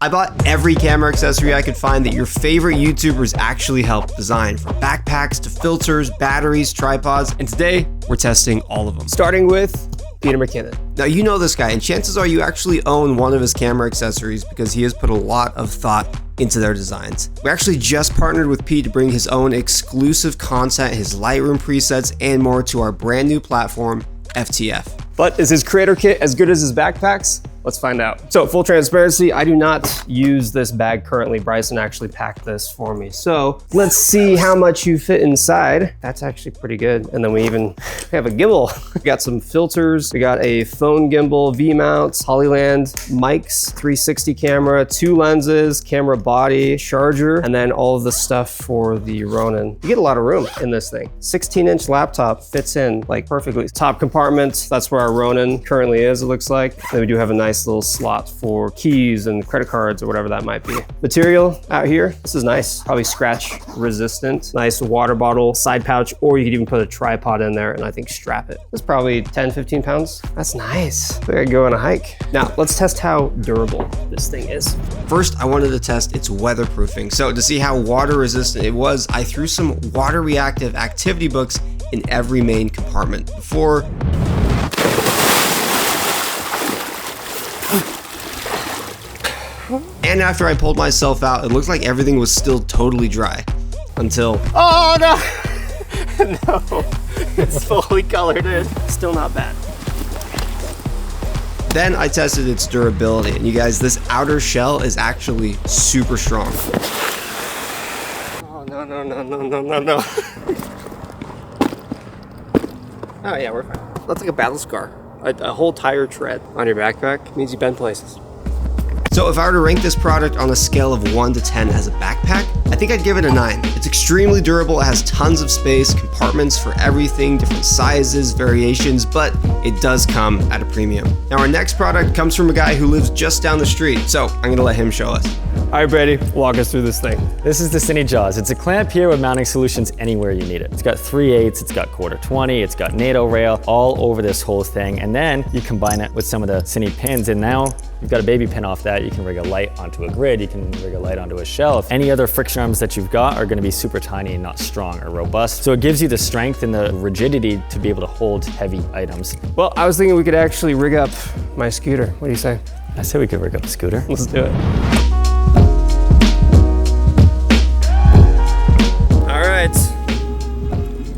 I bought every camera accessory I could find that your favorite YouTubers actually helped design, from backpacks to filters, batteries, tripods, and today we're testing all of them. Starting with Peter McKinnon. Now you know this guy, and chances are you actually own one of his camera accessories because he has put a lot of thought into their designs. We actually just partnered with Pete to bring his own exclusive content, his Lightroom presets, and more to our brand new platform, FTF. But is his creator kit as good as his backpacks? Let's find out. So full transparency, I do not use this bag currently. Bryson actually packed this for me. So let's see how much you fit inside. That's actually pretty good. And then we have a gimbal. We got some filters. We got a phone gimbal, V-mounts, Hollyland mics, 360 camera, 2 lenses, camera body, charger, and then all of the stuff for the Ronin. You get a lot of room in this thing. 16-inch laptop fits in like perfectly. Top compartment, that's where our Ronin currently is, it looks like. Then we do have a nice little slot for keys and credit cards or whatever that might be. Material out here, this is nice, probably scratch resistant. Nice water bottle, side pouch, or you could even put a tripod in there and I think strap it. It's probably 10, 15 pounds. That's nice. I think I could go on a hike. Now let's test how durable this thing is. First, I wanted to test its weatherproofing. So to see how water resistant it was, I threw some water reactive activity books in every main compartment before. And after I pulled myself out, it looked like everything was still totally dry until, oh no, no, it's fully colored in. Still not bad. Then I tested its durability, and you guys, this outer shell is actually super strong. Oh no, no, no, no, no, no, no. Oh yeah, we're fine. That's like a battle scar. A whole tire tread on your backpack means you've been places. So if I were to rank this product on a scale of 1 to 10 as a backpack, I think I'd give it a 9. It's extremely durable, it has tons of space, compartments for everything, different sizes, variations, but it does come at a premium. Now our next product comes from a guy who lives just down the street, so I'm gonna let him show us. All right, Brady, walk us through this thing. This is the Cine Jaws. It's a clamp here with mounting solutions anywhere you need it. It's got 3/8, it's got 1/4-20, it's got NATO rail all over this whole thing, and then you combine it with some of the Cine pins, and now you've got a baby pin off that. You can rig a light onto a grid, you can rig a light onto a shelf. Any other friction arms that you've got are gonna be super tiny and not strong or robust. So it gives you the strength and the rigidity to be able to hold heavy items. Well, I was thinking we could actually rig up my scooter. What do you say? I say we could rig up a scooter. Let's do it. All right.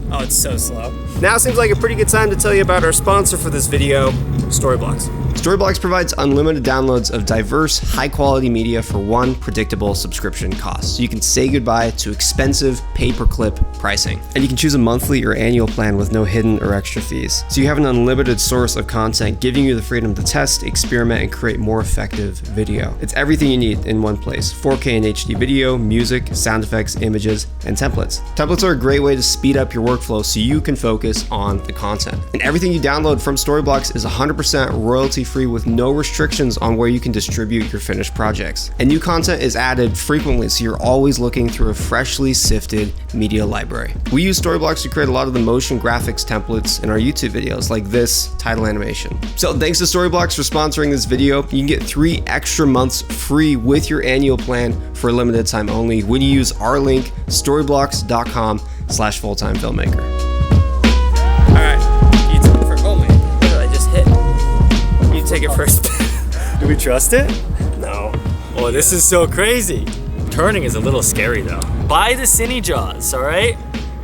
Oh, it's so slow. Now seems like a pretty good time to tell you about our sponsor for this video, Storyblocks. Storyblocks provides unlimited downloads of diverse, high-quality media for one predictable subscription cost. So you can say goodbye to expensive pay-per-clip pricing. And you can choose a monthly or annual plan with no hidden or extra fees. So you have an unlimited source of content, giving you the freedom to test, experiment, and create more effective video. It's everything you need in one place: 4K and HD video, music, sound effects, images, and templates. Templates are a great way to speed up your workflow so you can focus on the content. And everything you download from Storyblocks is 100% royalty-free with no restrictions on where you can distribute your finished projects. And new content is added frequently, so you're always looking through a freshly sifted media library. We use Storyblocks to create a lot of the motion graphics templates in our YouTube videos, like this title animation. So thanks to Storyblocks for sponsoring this video. You can get 3 extra months free with your annual plan for a limited time only when you use our link, storyblocks.com/fulltimefilmmaker. All right, you take it first. Oh man, what did I just hit? You take it first. Do we trust it? No. Oh, this is so crazy. Turning is a little scary though. Buy the Cine Jaws, all right?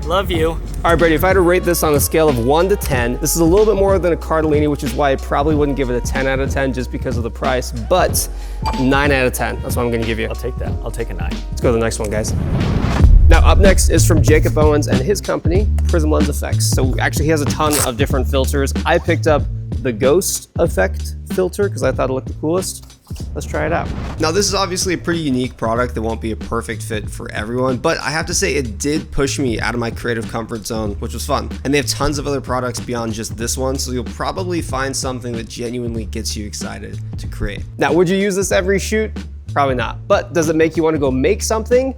Love you. All right, Brady, if I had to rate this on a scale of 1 to 10, this is a little bit more than a Cardellini, which is why I probably wouldn't give it a 10 out of 10 just because of the price, but 9 out of 10. That's what I'm gonna give you. I'll take that. I'll take a 9. Let's go to the next one, guys. Now, up next is from Jacob Owens and his company, Prism Lens Effects. So actually he has a ton of different filters. I picked up the Ghost Effect filter because I thought it looked the coolest. Let's try it out. Now, this is obviously a pretty unique product that won't be a perfect fit for everyone, but I have to say it did push me out of my creative comfort zone, which was fun. And they have tons of other products beyond just this one, so you'll probably find something that genuinely gets you excited to create. Now, would you use this every shoot? Probably not. But does it make you want to go make something?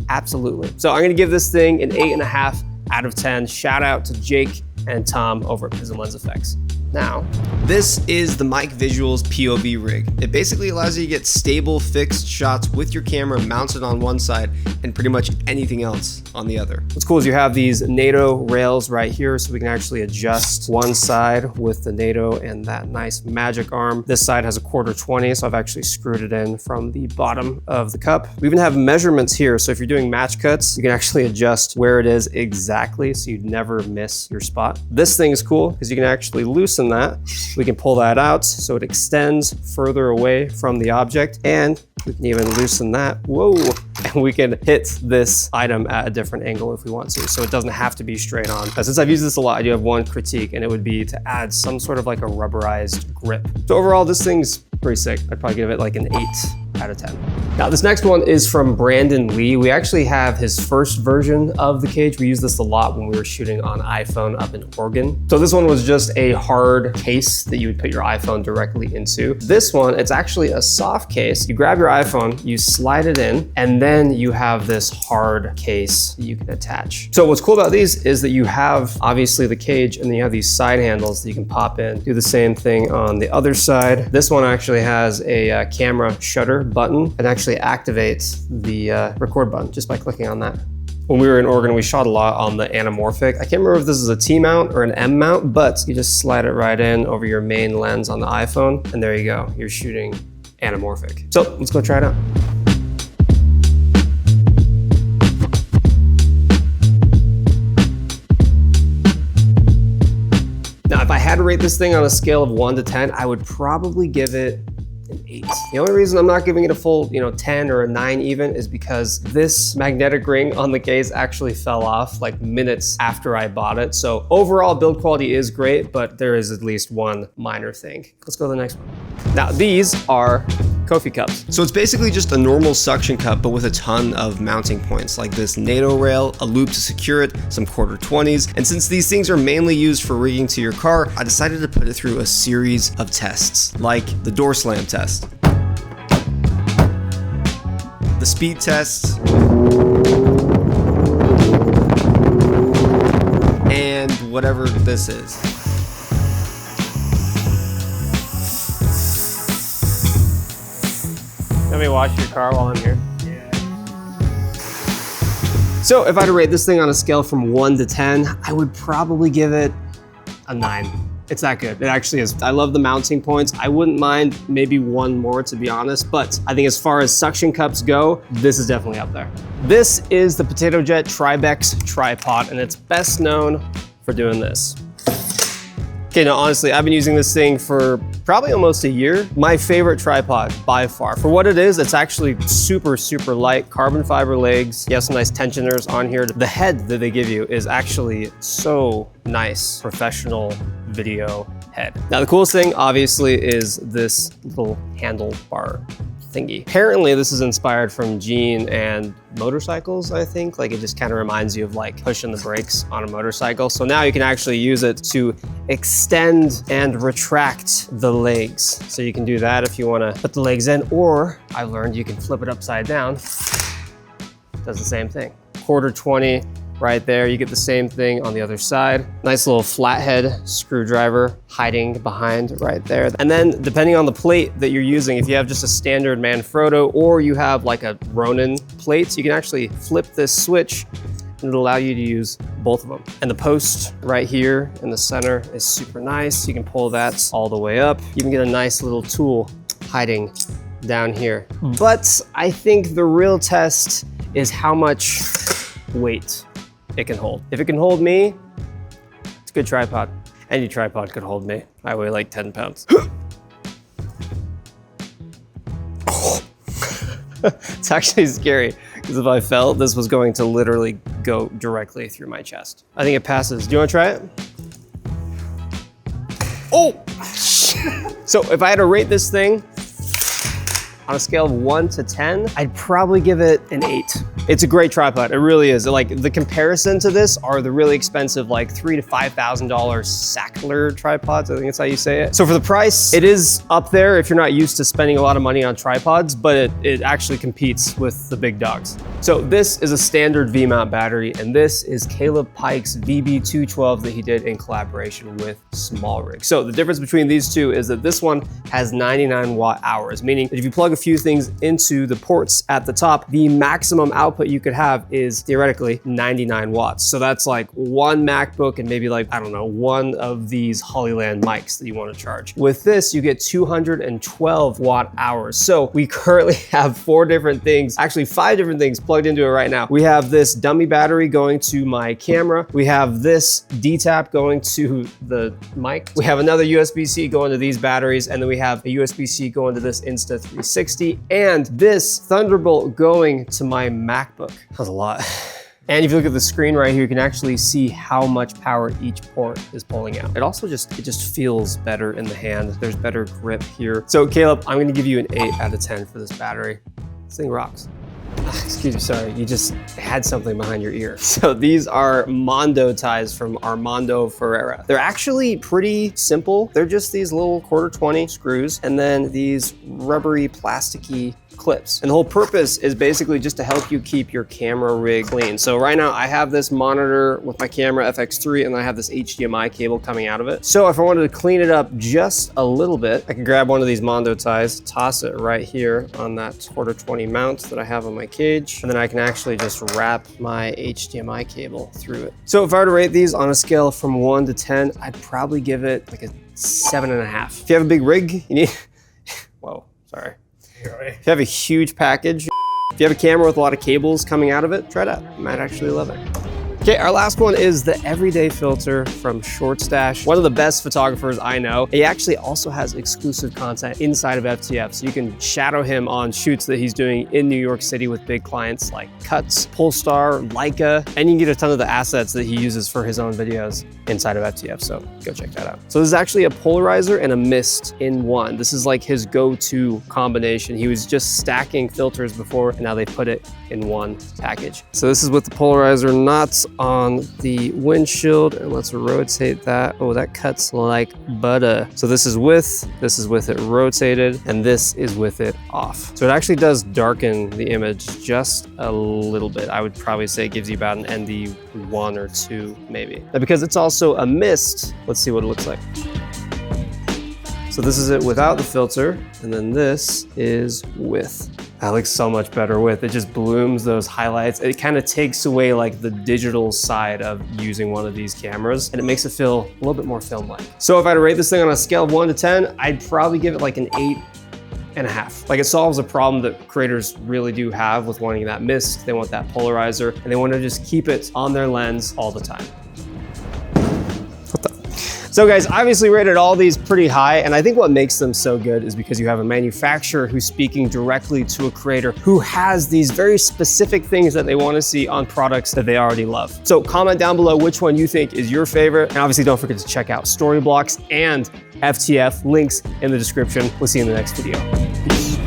Absolutely. So I'm gonna give this thing an 8.5 out of 10. Shout out to Jake and Tom over at Prism Lens Effects. Now, this is the Mic Visuals POV rig. It basically allows you to get stable, fixed shots with your camera mounted on one side and pretty much anything else on the other. What's cool is you have these NATO rails right here, so we can actually adjust one side with the NATO and that nice magic arm. This side has a 1/4-20, so I've actually screwed it in from the bottom of the cup. We even have measurements here, so if you're doing match cuts, you can actually adjust where it is exactly, so you'd never miss your spot. This thing is cool because you can actually loosen that. We can pull that out so it extends further away from the object, and we can even loosen that. Whoa! And we can hit this item at a different angle if we want to, so it doesn't have to be straight on. Since I've used this a lot, I do have one critique, and it would be to add some sort of like a rubberized grip. So overall, this thing's pretty sick. I'd probably give it like an 8 out of 10. Now, this next one is from Brandon Lee. We actually have his first version of the cage. We used this a lot when we were shooting on iPhone up in Oregon. So this one was just a hard case that you would put your iPhone directly into. This one, it's actually a soft case. You grab your iPhone, you slide it in, and then you have this hard case that you can attach. So what's cool about these is that you have obviously the cage, and then you have these side handles that you can pop in. Do the same thing on the other side. This one actually has a camera shutter button and actually activates the record button just by clicking on that. When we were in Oregon, we shot a lot on the anamorphic. I can't remember if this is a T mount or an M mount, but you just slide it right in over your main lens on the iPhone, and there you go. You're shooting anamorphic. So let's go try it out. Now, if I had to rate this thing on a scale of 1 to 10, I would probably give it an 8. The only reason I'm not giving it a full, 10 or a 9 even is because this magnetic ring on the case actually fell off like minutes after I bought it. So overall build quality is great, but there is at least one minor thing. Let's go to the next one. Now, these are Kofi cups. So it's basically just a normal suction cup, but with a ton of mounting points, like this NATO rail, a loop to secure it, some 1/4-20s. And since these things are mainly used for rigging to your car, I decided to put it through a series of tests, like the door slam test, the speed test, and whatever this is. Let me wash your car while I'm here. Yeah. So if I had to rate this thing on a scale from 1 to 10, I would probably give it a 9. It's that good. It actually is. I love the mounting points. I wouldn't mind maybe one more, to be honest, but I think as far as suction cups go, this is definitely up there. This is the Jet Tribex tripod, and it's best known for doing this. Okay, now honestly, I've been using this thing for probably almost a year. My favorite tripod by far. For what it is, it's actually super, super light, carbon fiber legs. You have some nice tensioners on here. The head that they give you is actually so nice, professional video head. Now the coolest thing obviously is this little handlebar thingy. Apparently this is inspired from Gene and motorcycles, I think. Like it just kind of reminds you of like pushing the brakes on a motorcycle. So now you can actually use it to extend and retract the legs. So you can do that if you want to put the legs in, or I learned you can flip it upside down. Does the same thing. 1/4-20 right there. You get the same thing on the other side. Nice little flathead screwdriver hiding behind right there. And then depending on the plate that you're using, if you have just a standard Manfrotto or you have like a Ronin plate, you can actually flip this switch and it'll allow you to use both of them. And the post right here in the center is super nice. You can pull that all the way up. You can get a nice little tool hiding down here. But I think the real test is how much weight it can hold. If it can hold me, it's a good tripod. Any tripod could hold me. I weigh like 10 pounds. It's actually scary because if I fell, this was going to literally go directly through my chest. I think it passes. Do you want to try it? Oh! So if I had to rate this thing on a scale of 1 to 10, I'd probably give it an 8. It's a great tripod, it really is. Like the comparison to this are the really expensive like $3,000 to $5,000 Sackler tripods, I think that's how you say it. So for the price, it is up there if you're not used to spending a lot of money on tripods, but it actually competes with the big dogs. So this is a standard V-mount battery, and this is Caleb Pike's VB212 that he did in collaboration with SmallRig. So the difference between these two is that this one has 99 watt hours, meaning that if you plug a few things into the ports at the top, the maximum output you could have is theoretically 99 watts. So that's like one MacBook and maybe like, I don't know, one of these Hollyland mics that you want to charge. With this, you get 212 watt hours. So we currently have 4 different things, actually 5 different things plugged into it right now. We have this dummy battery going to my camera. We have this D-tap going to the mic. We have another USB-C going to these batteries, and then we have a USB-C going to this Insta360, and this Thunderbolt going to my MacBook. That was a lot. And if you look at the screen right here, you can actually see how much power each port is pulling out. It also just feels better in the hand. There's better grip here. So Caleb, I'm gonna give you an 8 out of 10 for this battery. This thing rocks. Excuse me, sorry, you just had something behind your ear. So these are Mondo ties from Armando Ferreira. They're actually pretty simple. They're just these little 1/4-20 screws and then these rubbery, plasticky clips. And the whole purpose is basically just to help you keep your camera rig clean. So right now I have this monitor with my camera FX3 and I have this HDMI cable coming out of it. So if I wanted to clean it up just a little bit, I can grab one of these Mondo ties, toss it right here on that 1/4-20 mount that I have on my cage, and then I can actually just wrap my HDMI cable through it. So if I were to rate these on a scale from 1 to 10, I'd probably give it like a 7.5. If you have a big rig, you need, whoa, sorry. If you have a huge package, if you have a camera with a lot of cables coming out of it, try it out. You might actually love it. Okay, our last one is the Everyday Filter from Shortstache, one of the best photographers I know. He actually also has exclusive content inside of FTF, so you can shadow him on shoots that he's doing in New York City with big clients like Cuts, Polestar, Leica, and you can get a ton of the assets that he uses for his own videos inside of FTF, so go check that out. So this is actually a polarizer and a mist in one. This is like his go-to combination. He was just stacking filters before, and now they put it in one package. So this is with the polarizer nuts on the windshield, and let's rotate that. Oh, that cuts like butter. So this is with it rotated, and this is with it off. So it actually does darken the image just a little bit. I would probably say it gives you about an ND1 or 2 maybe. Now because it's also a mist, let's see what it looks like. So this is it without the filter, and then this is with. That looks so much better with. It just blooms those highlights. It kind of takes away like the digital side of using one of these cameras, and it makes it feel a little bit more film-like. So if I had to rate this thing on a scale of 1 to 10, I'd probably give it like an 8.5. Like it solves a problem that creators really do have with wanting that mist. They want that polarizer, and they want to just keep it on their lens all the time. So guys, obviously rated all these pretty high, and I think what makes them so good is because you have a manufacturer who's speaking directly to a creator who has these very specific things that they want to see on products that they already love. So comment down below which one you think is your favorite, and obviously don't forget to check out Storyblocks and FTF, links in the description. We'll see you in the next video. Peace.